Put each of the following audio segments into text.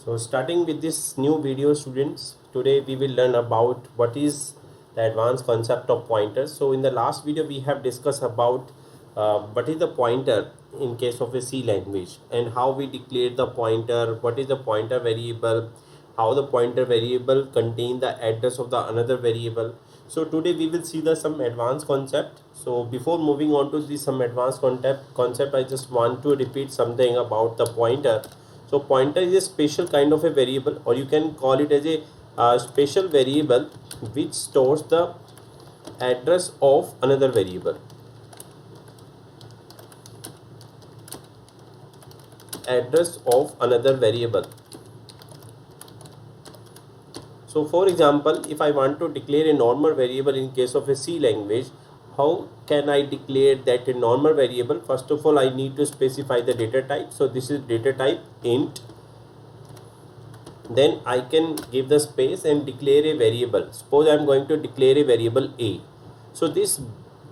So starting with this new video, students, today we will learn about what is the advanced concept of pointers. So in the last video we have discussed about what is the pointer in case of a C language and how we declare the pointer, what is the pointer variable, how the pointer variable contain the address of the another variable. So today we will see the some advanced concept. So before moving on to the some advanced concept, I just want to repeat something about the pointer. So pointer is a special kind of a variable, or you can call it as a special variable which stores the address of another variable. Address of another variable. So for example, if I want to declare a normal variable in case of a C language, how can I declare that a normal variable? First of all, I need to specify the data type. So this is data type int. Then I can give the space and declare a variable. Suppose I am going to declare a variable A. So this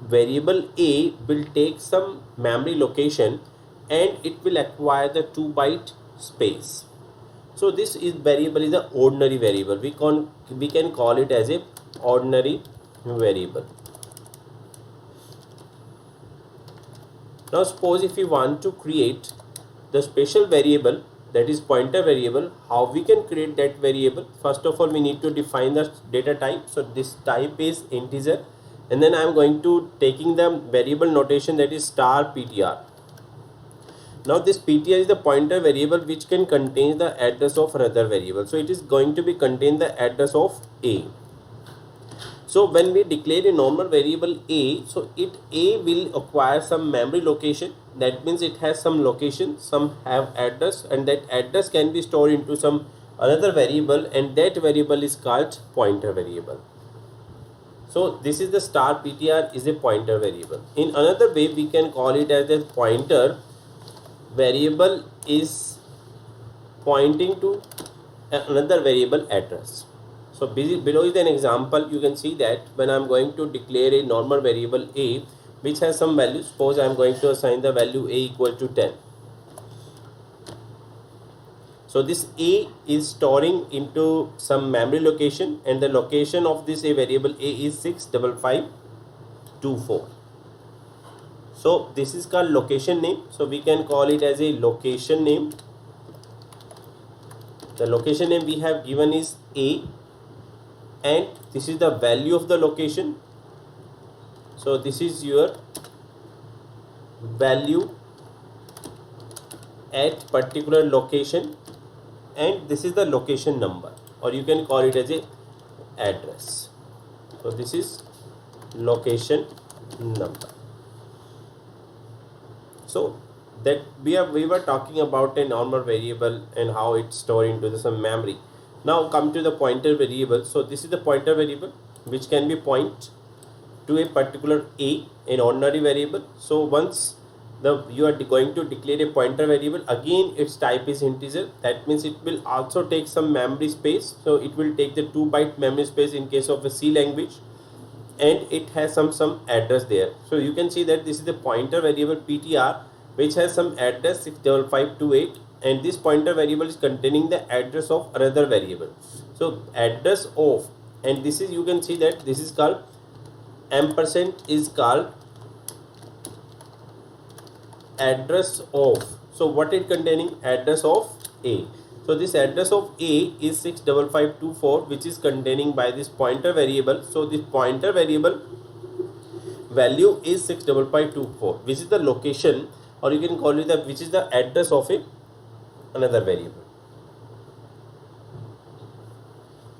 variable A will take some memory location and it will acquire the 2-byte space. So this is variable is an ordinary variable. We can call it as a ordinary variable. Now suppose if we want to create the special variable, that is pointer variable, how we can create that variable? First of all, we need to define the data type. So this type is integer, and then I am going to taking the variable notation, that is star ptr. Now this ptr is the pointer variable which can contain the address of another variable. So it is going to be contain the address of A. So when we declare a normal variable A, so A will acquire some memory location. That means it has some location, some have address, and that address can be stored into some another variable, and that variable is called pointer variable. So this is the star ptr is a pointer variable. In another way, we can call it as a pointer variable is pointing to another variable address. So below is an example. You can see that when I am going to declare a normal variable A which has some value, suppose I am going to assign the value A equal to 10. So this A is storing into some memory location, and the location of this A variable A is 65524. So this is called location name. So we can call it as a location name. The location name we have given is A, and this is the value of the location. So this is your value at particular location, and this is the location number, or you can call it as a address. So this is location number. So that we were talking about a normal variable and how it's stored into some memory. Now come to the pointer variable. So this is the pointer variable which can be point to a particular A, an ordinary variable. So once you are going to declare a pointer variable, again its type is integer. That means it will also take some memory space. So it will take the 2-byte memory space in case of a C language, and it has some address there. So you can see that this is the pointer variable ptr which has some address 65528, and this pointer variable is containing the address of another variable. So address of, and this is, you can see that this is called ampersand is called address of. So what it containing? Address of A. So this address of A is 65524 which is containing by this pointer variable. So this pointer variable value is 65524, which is the location, or you can call it the which is the address of another variable.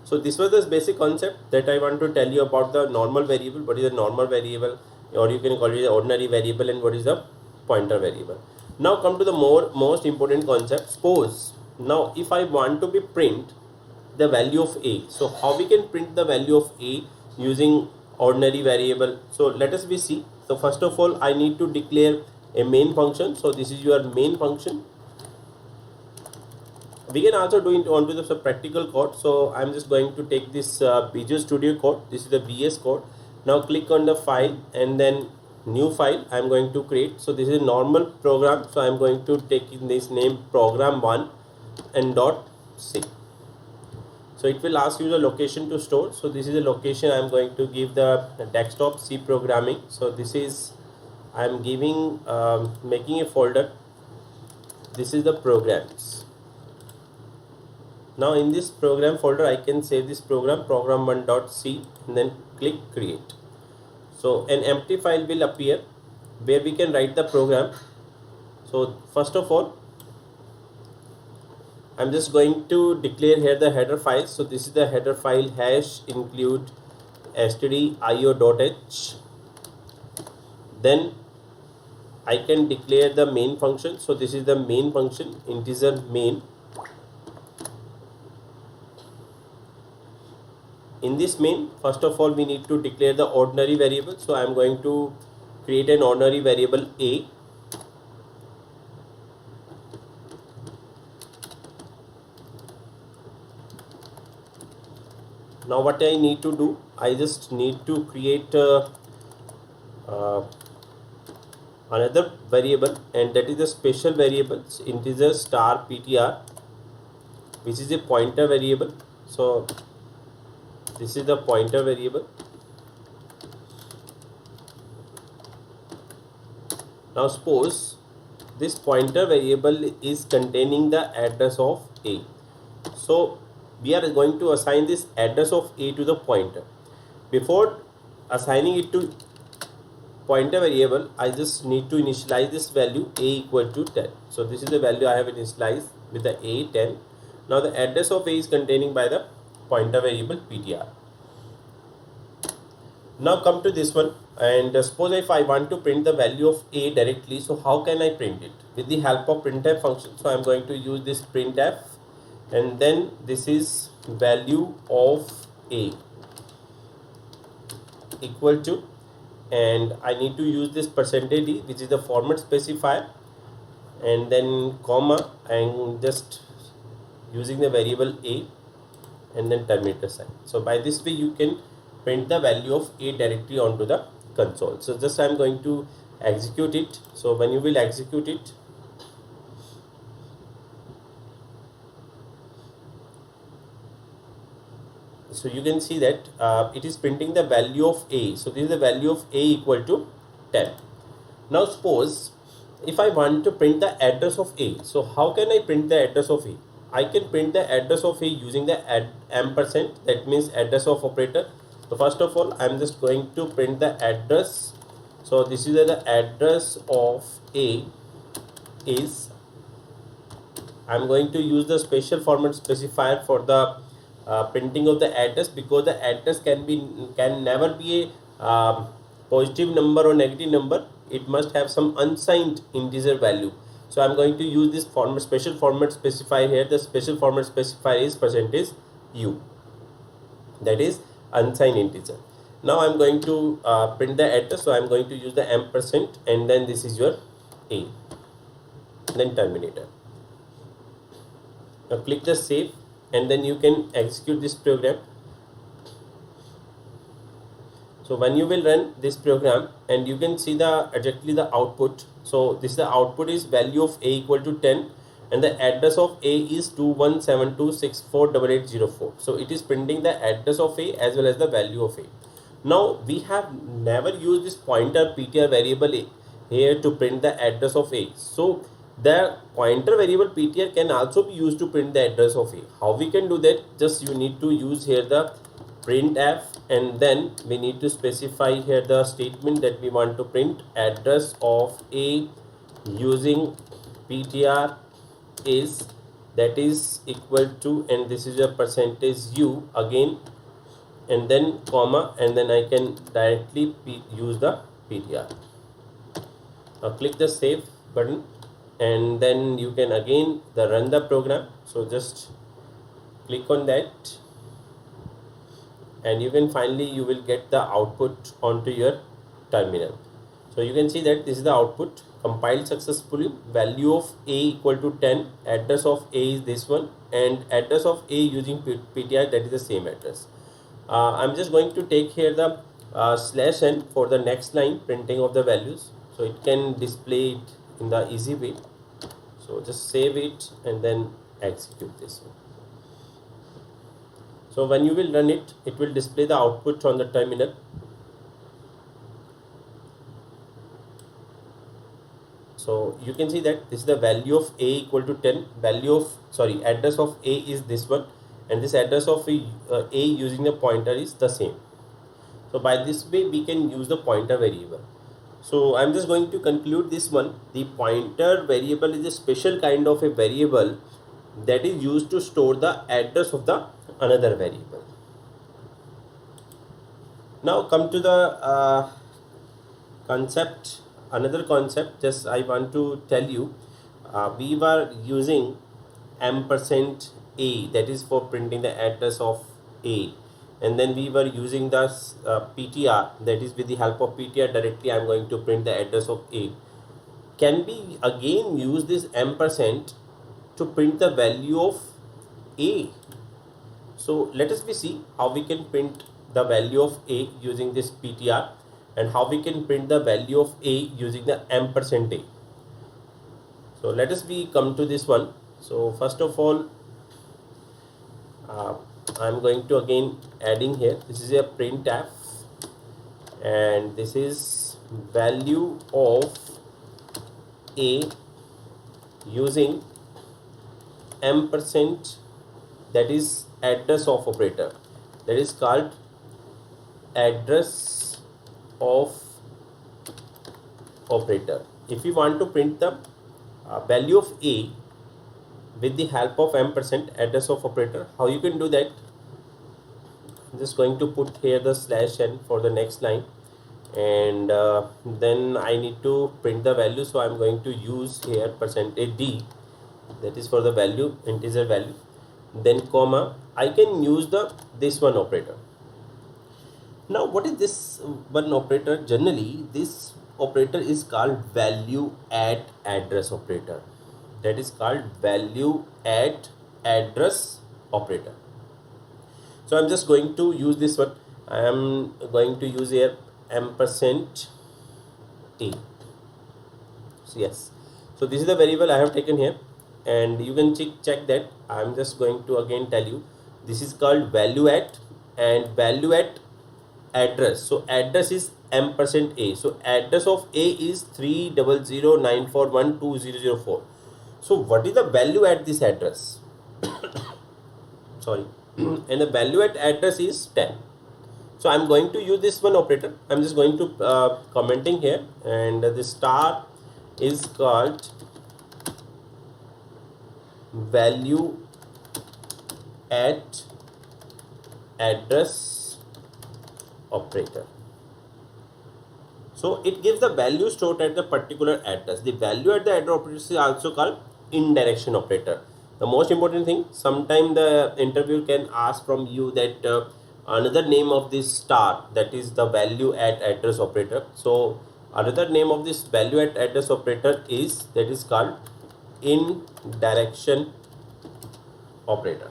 So this was the basic concept that I want to tell you about the normal variable. What is a normal variable, or you can call it the ordinary variable, and what is the pointer variable. Now come to the most important concept. Suppose now if I want to be print the value of A, so how we can print the value of A using ordinary variable? So let us see. So first of all, I need to declare a main function. So this is your main function. We can also do it onto the practical code. So I'm just going to take this Visual Studio code. This is the VS code. Now click on the file and then new file I am going to create. So this is a normal program. So I am going to take in this name program1 and dot C. So it will ask you the location to store. So this is the location. I am going to give the desktop C programming. So this is, I am giving making a folder. This is the programs. Now in this program folder I can save this program, program1.c, and then click create. So an empty file will appear where we can write the program. So first of all, I'm just going to declare here the header file. So this is the header file, hash include stdio.h. Then I can declare the main function. So this is the main function, integer main. In this main, first of all, we need to declare the ordinary variable. So I am going to create an ordinary variable a. Now what I need to do, I just need to create another variable, and that is the special variable integer star ptr, which is a pointer variable. So this is the pointer variable. Now suppose this pointer variable is containing the address of a. So we are going to assign this address of a to the pointer. Before assigning it to pointer variable, I just need to initialize this value a equal to 10. So this is the value I have initialized with the a 10. Now the address of a is containing by the pointer variable ptr. Now come to this one, and suppose if I want to print the value of a directly, so how can I print it? With the help of printf function. So I am going to use this printf, and then this is value of a equal to, and I need to use this percentage d, which is the format specifier, and then comma, and just using the variable a, and then terminator sign. So by this way you can print the value of a directly onto the console. So just I am going to execute it. So when you will execute it, so you can see that it is printing the value of a. So this is the value of a equal to 10. Now suppose if I want to print the address of a, so how can I print the address of a? I can print the address of a using the ampersand, that means address of operator. So first of all, I am just going to print the address. So this is the address of a is, I am going to use the special format specifier for the printing of the address, because the address can never be a positive number or negative number. It must have some unsigned integer value. So I am going to use this special format specifier here. The special format specifier is %u, that is unsigned integer. Now I am going to print the address. So I am going to use the ampersand, and then this is your a, then terminator. Now click the save, and then you can execute this program. So when you will run this program, and you can see the exactly the output. So this, the output is value of a equal to 10, and the address of a is 2172648804. So it is printing the address of a as well as the value of a. Now we have never used this pointer ptr variable a here to print the address of a. So the pointer variable ptr can also be used to print the address of a. How we can do that? Just you need to use here the printf, and then we need to specify here the statement that we want to print address of a using ptr is, that is equal to, and this is a %u again, and then comma, and then I can directly use the ptr. Now click the save button, and then you can again run the program. So just click on that, and you can finally you will get the output onto your terminal. So you can see that this is the output, compiled successfully, value of a equal to 10, address of a is this one, and address of a using ptr, that is the same address. I'm just going to take here the /n for the next line printing of the values, so it can display it in the easy way. So just save it and then execute this one. So when you will run it, it will display the output on the terminal. So you can see that this is the value of a equal to 10, address of a is this one, and this address of a using the pointer is the same. So by this way we can use the pointer variable. So I'm just going to conclude this one. The pointer variable is a special kind of a variable that is used to store the address of the another variable. Now come to the concept, another concept. Just I want to tell you, we were using ampersand a, that is for printing the address of a, and then we were using the ptr, that is with the help of ptr directly I am going to print the address of a. Can we again use this ampersand to print the value of a? So let us see how we can print the value of a using this ptr, and how we can print the value of a using the ampersand a. So let us come to this one. So first of all, I'm going to again adding here, this is a printf, and this is value of a using ampersand, that is address of operator, that is called address of operator. If we want to print the value of a with the help of ampersand, address of operator, how you can do that? I'm just going to put here the /n for the next line, and then I need to print the value, so I'm going to use here %d, that is for the value, integer value, then comma, I can use this one operator. Now what is this one operator? Generally this operator is called value at address operator, that is called value at address operator. So I'm just going to use this one. I am going to use here ampersand a. So yes, so this is the variable I have taken here, and you can check that. I'm just going to again tell you, this is called value at, and value at address. So address is ampersand a. So address of a is 30094120004. So what is the value at this address? Sorry. And the value at address is 10. So I'm going to use this one operator. I'm just going to commenting here, and the star is called value at address operator. So it gives the value stored at the particular address. The value at the address operator is also called indirection operator. The most important thing, sometime the interviewer can ask from you that another name of this star, that is the value at address operator. So another name of this value at address operator is, that is called indirection operator.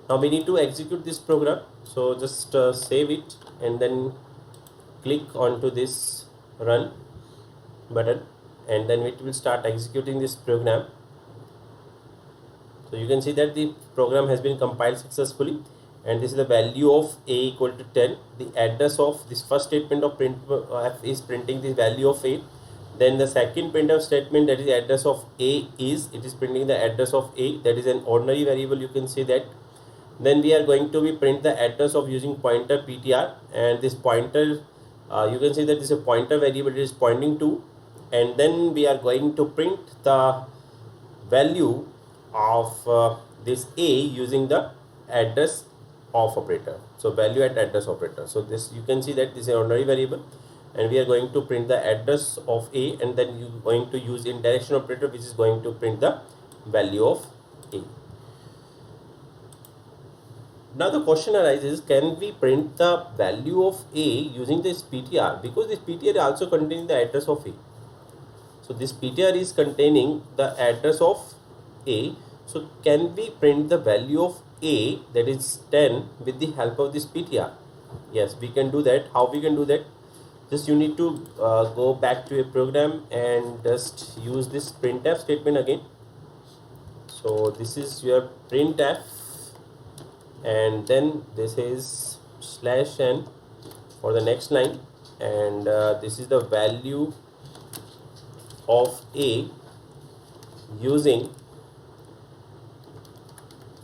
Now we need to execute this program. So just save it and then click onto this run button, and then it will start executing this program. So you can see that the program has been compiled successfully, and this is the value of a equal to 10. The address of this first statement of printf is printing the value of a. Then the second printf statement, that is address of a, is printing the address of a, that is an ordinary variable, you can see that. Then we are going to print the address of using pointer ptr, and this pointer you can see that this is a pointer variable, it is pointing to, and then we are going to print the value of this a using the address of operator. So value at address operator. So this, you can see that this is an ordinary variable, and we are going to print the address of a, and then you are going to use indirection operator, which is going to print the value of a. Now the question arises, can we print the value of a using this ptr? Because this ptr also contains the address of a. So this ptr is containing the address of a. So can we print the value of a, that is 10, with the help of this ptr? Yes, we can do that. How we can do that? Just you need to go back to a program and just use this printf statement again. So this is your printf, and then this is /n for the next line, and this is the value of a using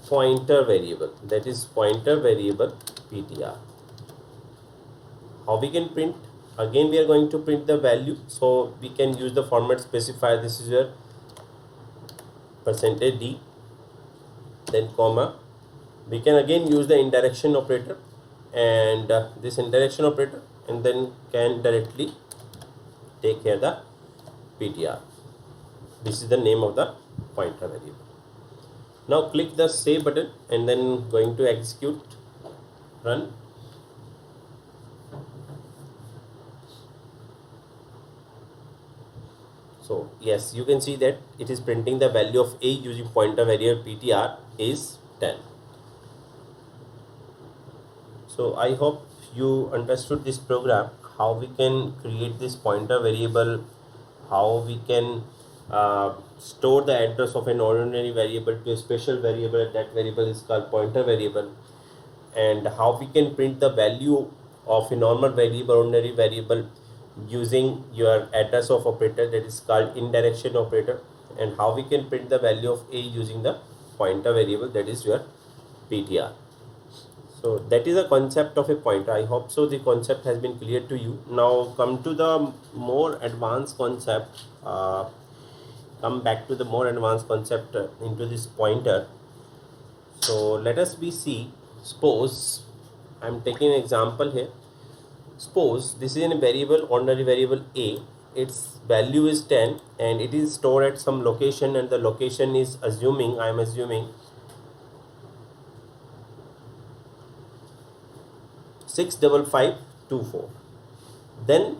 pointer variable, that is pointer variable ptr. How we can print? Again we are going to print the value, so we can use the format specifier. This is your %d, then comma. We can again use the indirection operator and this indirection operator, and then can directly take here the ptr. This is the name of the pointer variable. Now click the save button and then going to execute, run. So yes, you can see that it is printing the value of a using pointer variable ptr is 10. So I hope you understood this program, how we can create this pointer variable, how we can store the address of an ordinary variable to a special variable. That variable is called pointer variable, and how we can print the value of a normal variable, ordinary variable, using your address of operator, that is called indirection operator, and how we can print the value of a using the pointer variable, that is your ptr. So that is a concept of a pointer. I hope so the concept has been clear to you. Now come to the more advanced concept. Come back to the more advanced concept into this pointer. So let us see. Suppose I am taking an example here. Suppose this is a variable, ordinary variable a. Its value is 10 and it is stored at some location, and the location is assuming, I am assuming 65524. Then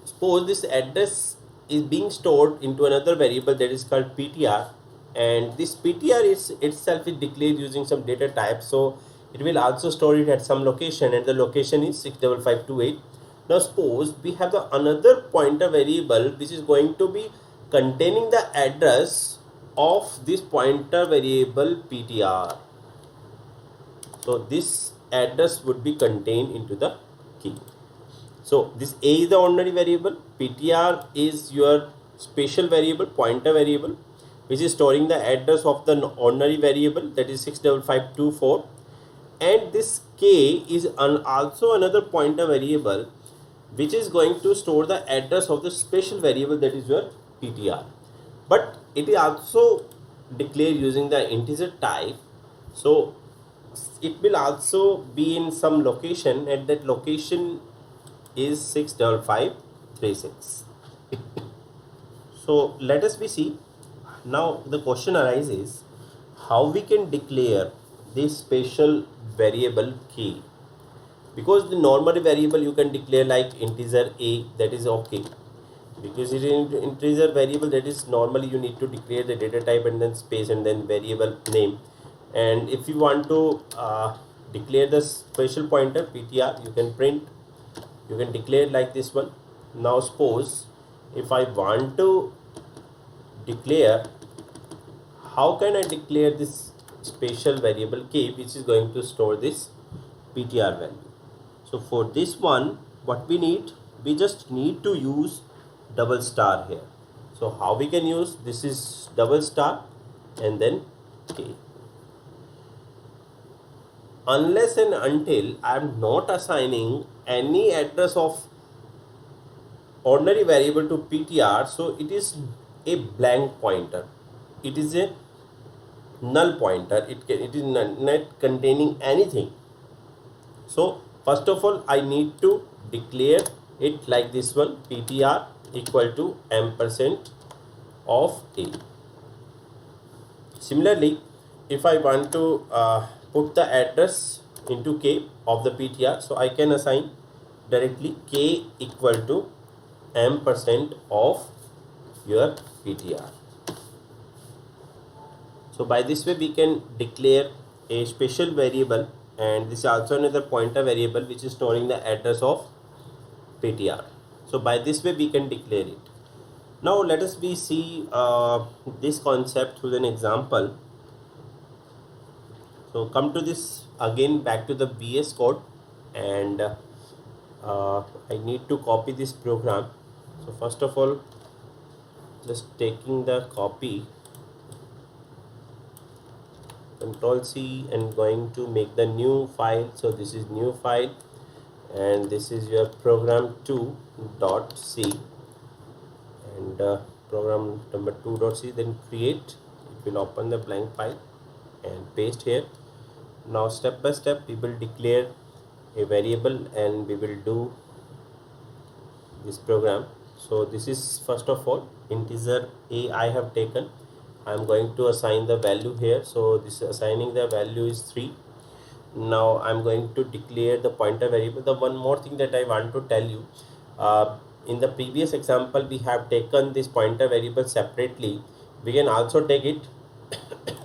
suppose this address is being stored into another variable that is called ptr, and this ptr is itself is declared using some data type, so it will also store it at some location, and the location is 65528. Now suppose we have the another pointer variable which is going to be containing the address of this pointer variable ptr. So this address would be contained into the key. So this a is the ordinary variable, ptr is your special variable, pointer variable, which is storing the address of the ordinary variable, that is 65524, and this k is also another pointer variable which is going to store the address of the special variable, that is your ptr, but it is also declared using the integer type. So it will also be in some location, and that location is 65536. So let us see. Now the question arises, how we can declare this special variable k? Because the normal variable you can declare like integer a, that is okay, because it is an integer variable, that is normally you need to declare the data type and then space and then variable name. And if you want to declare the special pointer ptr, you can declare like this one. Now suppose if I want to declare, how can I declare this special variable k which is going to store this ptr value? So for this one, what we need, we just need to use double star here. So how we can use, this is double star and then k. Unless and until I am not assigning any address of ordinary variable to ptr, so it is a blank pointer, it is a null pointer, it is not containing anything. So first of all I need to declare it like this one, ptr equal to ampersand of a. Similarly, if I want to put the address into k of the ptr, so I can assign directly k equal to ampersand of your ptr. So by this way we can declare a special variable, and this is also another pointer variable which is storing the address of ptr. So by this way we can declare it. Now let us see this concept with an example. So come to this again, back to the VS Code, and I need to copy this program. So first of all, just taking the copy, Control C, and going to make the new file. So this is new file, and this is your program2.c, and program number 2.c, then create. It will open the blank file and paste here. Now step by step we will declare a variable and we will do this program. So this is first of all integer a I have taken. I am going to assign the value here. So this assigning the value is 3. Now I am going to declare the pointer variable. The one more thing that I want to tell you, in the previous example we have taken this pointer variable separately. We can also take it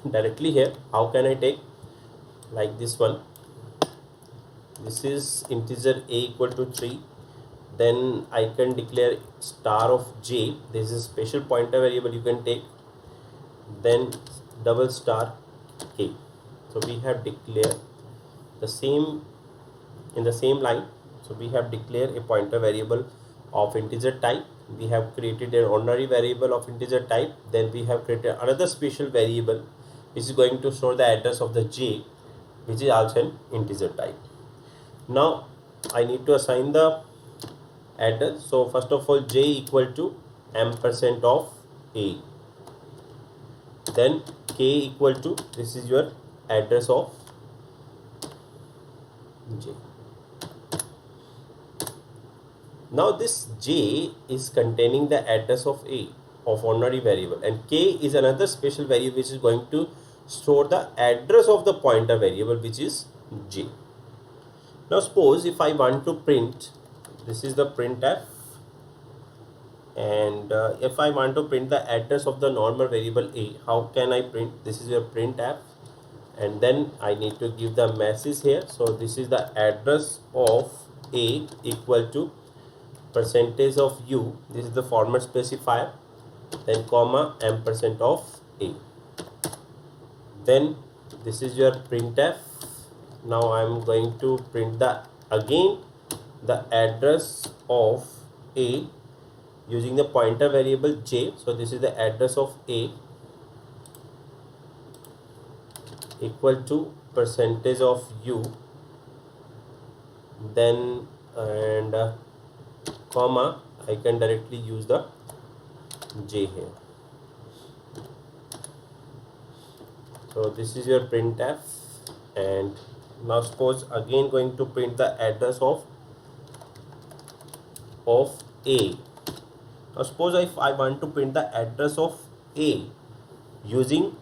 directly here. How can I take? Like this one. This is integer a equal to 3. Then I can declare star of j. This is special pointer variable you can take. Then double star k. So we have declared the same in the same line. So we have declared a pointer variable of integer type. We have created an ordinary variable of integer type. Then we have created another special variable which is going to store the address of the j, which is also an integer type. Now I need to assign the address. So first of all, j equal to ampersand of a. Then k equal to, this is your address of j. Now this j is containing the address of a, of ordinary variable, and k is another special variable which is going to store the address of the pointer variable, which is j. Now suppose if I want to print, this is the printf, and if I want to print the address of the normal variable a, how can I print? This is your printf, and then I need to give the message here. So this is the address of a equal to percentage of u, this is the format specifier, then comma ampersand of a. Then this is your printf. Now I am going to print the again the address of a using the pointer variable j. So this is the address of a equal to percentage of u, then and comma, I can directly use the j here. So this is your printf, and now suppose again going to print the address of a. Now suppose if I want to print the address of a using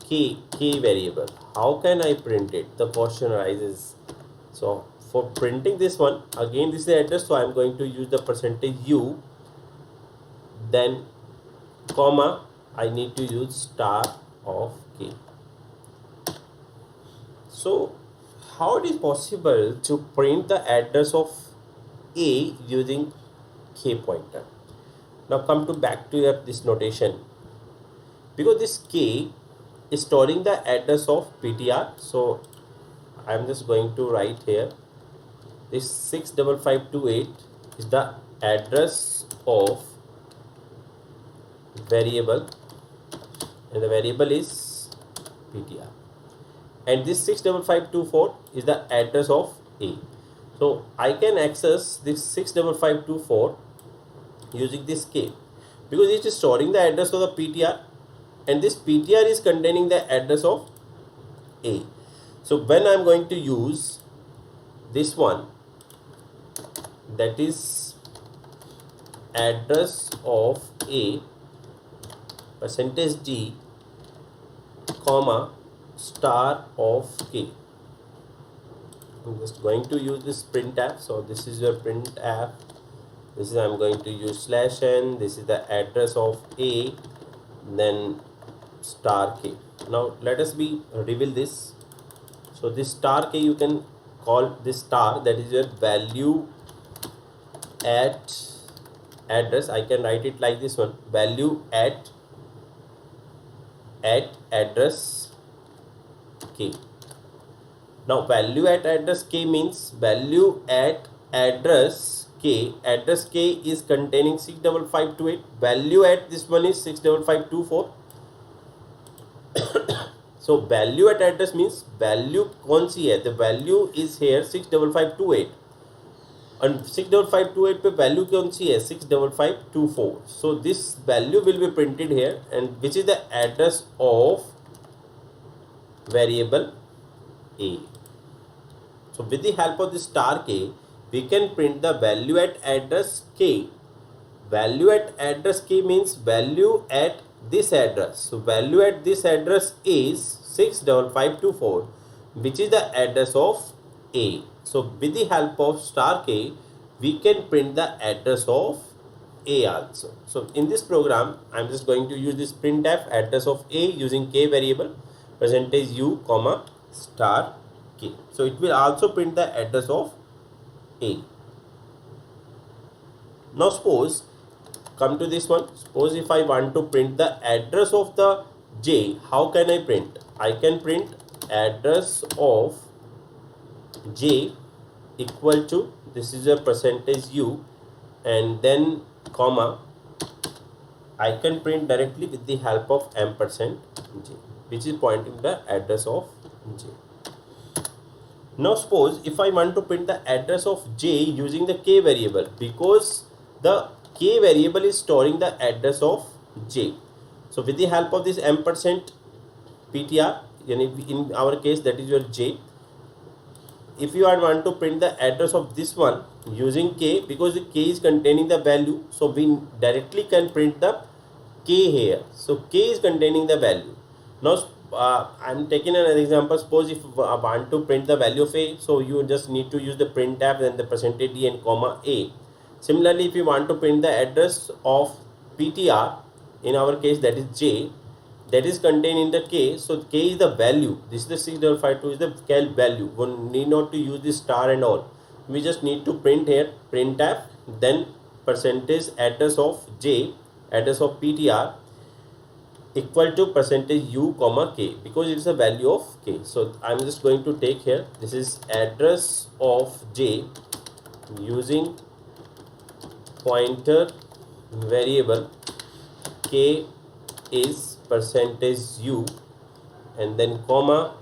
k variable, how can I print it? The question arises. So for printing this one, again this is the address, so I am going to use the percentage u, then comma, I need to use star of k. So how it is possible to print the address of a using k pointer? Now come to back to this notation, because this k is storing the address of ptr. So I am just going to write here, this 65528 is the address of variable, and the variable is ptr, and this 65524 is the address of a. So I can access this 65524 using this k, because it is storing the address of the ptr, and this ptr is containing the address of a. So when I am going to use this one, that is address of a percentage d comma star of k, I'm just going to use this printf. So this is your printf, this is I'm going to use /n, this is the address of a, then star k. Now let us reveal this. So this star k, you can call this star, that is your value at address. I can write it like this one, value at address k. Now value at address k means value at address k. Address k is containing 65528. Value at this one is 65524. So value at address means value कौन सी है? The value is here 65528 and 65528 पे value कौन सी है? 65524. So this value will be printed here, and which is the address of variable a. So with the help of the star k, we can print the value at address k. Value at address k means value at this address. So value at this address is 65524, which is the address of a. So with the help of star k, we can print the address of a also. So in this program, I'm just going to use this printf address of a using k variable percentage u comma star k. So it will also print the address of a. Now suppose, come to this one. Suppose if I want to print the address of the j, how can I print? I can print address of j equal to, this is a percentage u, and then comma, I can print directly with the help of ampersand j, which is pointing the address of j. Now suppose if I want to print the address of j using the k variable, because the k variable is storing the address of j. So with the help of this ampersand ptr, in our case that is your j, if you want to print the address of this one using k, because the k is containing the value, so we directly can print the k here. So k is containing the value. Now I'm taking another example. Suppose if I want to print the value of a, so you just need to use the printf and the percentage d and comma a. Similarly, if you want to print the address of ptr, in our case that is j, that is contained in the k, so k is the value. This is the 6552 is the cal value. One need not to use this star and all. We just need to print here printf, then percentage address of j, address of ptr equal to percentage u comma k, because it is a value of k. So I'm just going to take here, this is address of j using pointer variable k is percentage u, and then comma,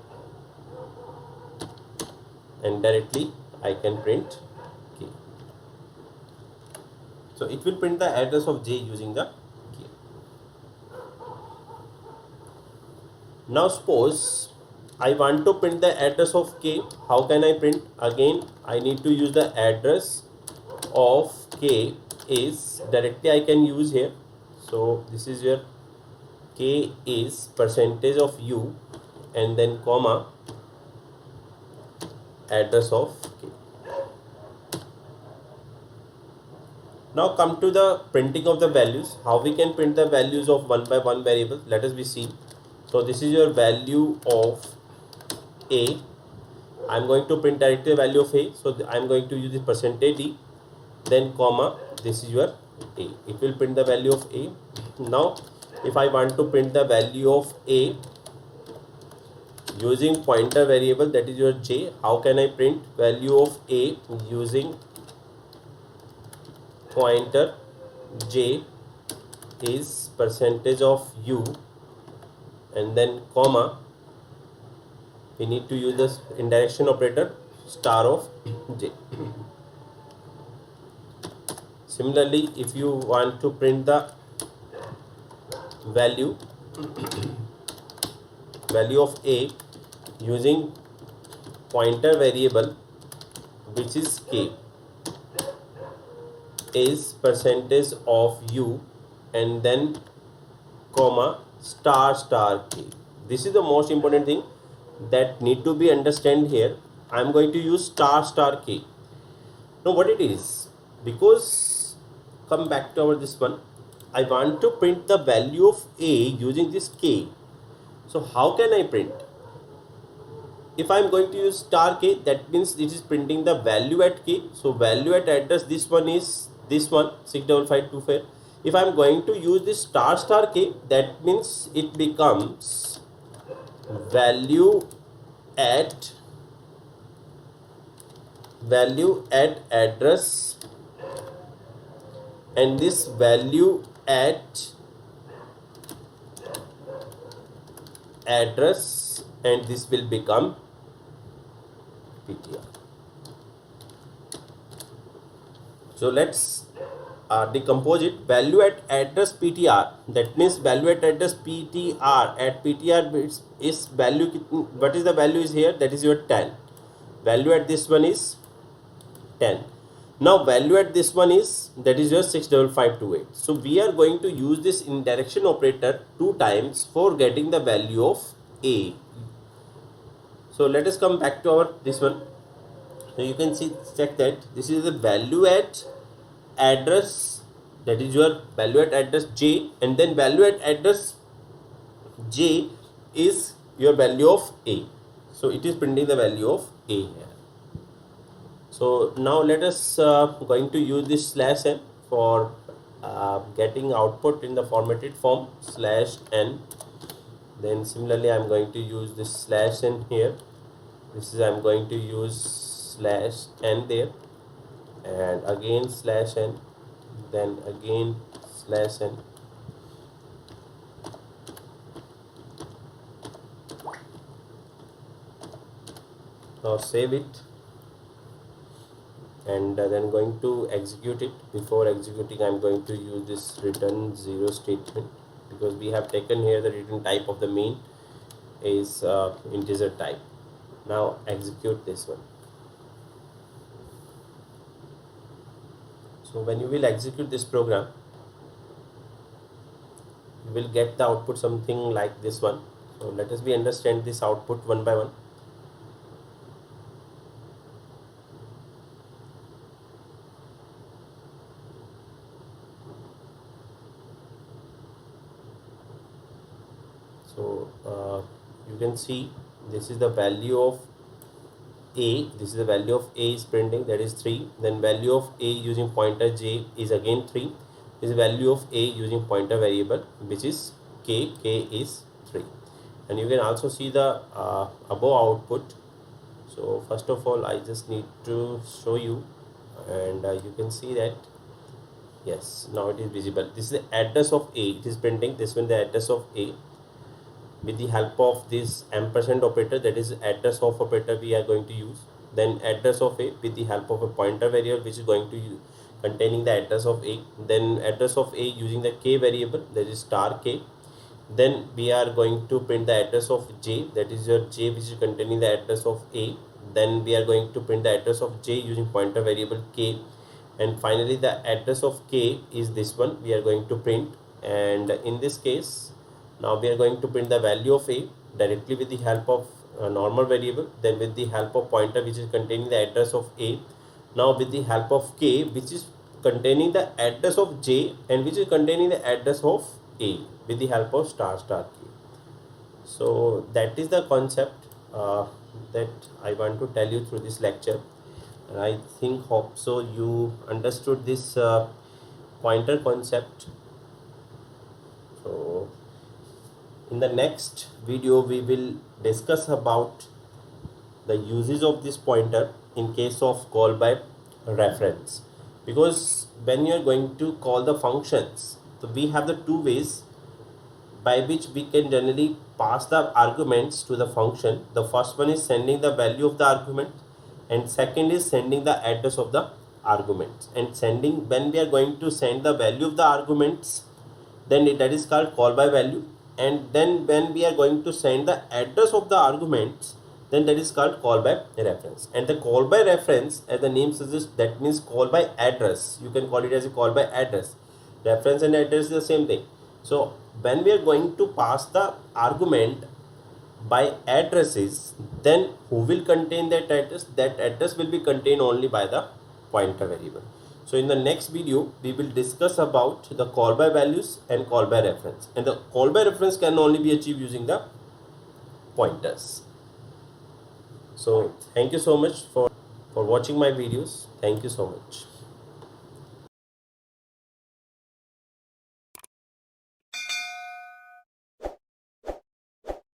and directly I can print k. So it will print the address of j using the k. Now suppose I want to print the address of k. How can I print? Again I need to use the address of k is, directly I can use here. So this is your k is percentage of u, and then comma, address of k. Now come to the printing of the values. How we can print the values of one by one variable? Let us be seen. So this is your value of a. I'm going to print directly the value of a. So I'm going to use the percentage d, then comma, this is your a. It will print the value of a. Now if I want to print the value of a using pointer variable, that is your j, how can I print value of a using pointer j is percentage of u, and then comma, we need to use this indirection operator star of j. Similarly, if you want to print the value of a using pointer variable, which is k, is percentage of u, and then comma, star k. This is the most important thing that need to be understand here. I am going to use star k. Now what it is, because come back to our this one, I want to print the value of a using this k. So how can I print? If I am going to use star k, that means it is printing the value at k. So value at address, this one is this one 65524. If I am going to use this star k, that means it becomes value at address, and this value at address, and this will become PTR. So let's decompose it. Value at address PTR, that means value at address PTR, at PTR is value, what is the value is here, that is your 10. Value at this one is 10. Now value at this one is, that is your 65528. So we are going to use this indirection operator 2 times for getting the value of A. So let us come back to our this one. So you can see, check that this is the value at address, that is your value at address J, and then value at address J is your value of A. So it is printing the value of A here. So now let us going to use this /n for getting output in the formatted form /n. Then similarly I am going to use this /n here. This is I am going to use /n there, and again /n, then again /n. Now save it, and then going to execute it. Before executing, I am going to use this return 0 statement, because we have taken here the return type of the main is integer type. Now execute this one. So when you will execute this program, you will get the output something like this one. So let us understand this output one by one. So you can see this is the value of A. This is the value of A is printing, that is 3. Then value of A using pointer J is again 3. This is value of A using pointer variable, which is K. K is 3. And you can also see the above output. So first of all, I just need to show you, and you can see that yes, now it is visible. This is the address of A. It is printing this one, the address of A. With the help of this ampersand operator, that is address of operator, we are going to use. Then address of A with the help of a pointer variable, which is going to use containing the address of A. Then address of A using the K variable, that is *K. Then we are going to print the address of J, that is your J, which is containing the address of A. Then we are going to print the address of J using pointer variable K. And finally the address of K is this one, we are going to print. And in this case, now we are going to print the value of A directly with the help of a normal variable, then with the help of pointer, which is containing the address of A. Now with the help of K, which is containing the address of J, and which is containing the address of A, with the help of *K. So that is the concept that I want to tell you through this lecture. And I hope so you understood this pointer concept. So in the next video, we will discuss about the uses of this pointer in case of call by reference. Because when you are going to call the functions, so we have the 2 ways by which we can generally pass the arguments to the function. The first one is sending the value of the argument, and second is sending the address of the arguments. And sending, when we are going to send the value of the arguments, then that is called call by value. And then when we are going to send the address of the arguments, then that is called call by reference. And the call by reference, as the name suggests, that means call by address. You can call it as a call by address. Reference and address is the same thing. So when we are going to pass the argument by addresses, then who will contain that address? That address will be contained only by the pointer variable. So in the next video, we will discuss about the call by values and call by reference. And the call by reference can only be achieved using the pointers. So thank you so much for watching my videos. Thank you so much.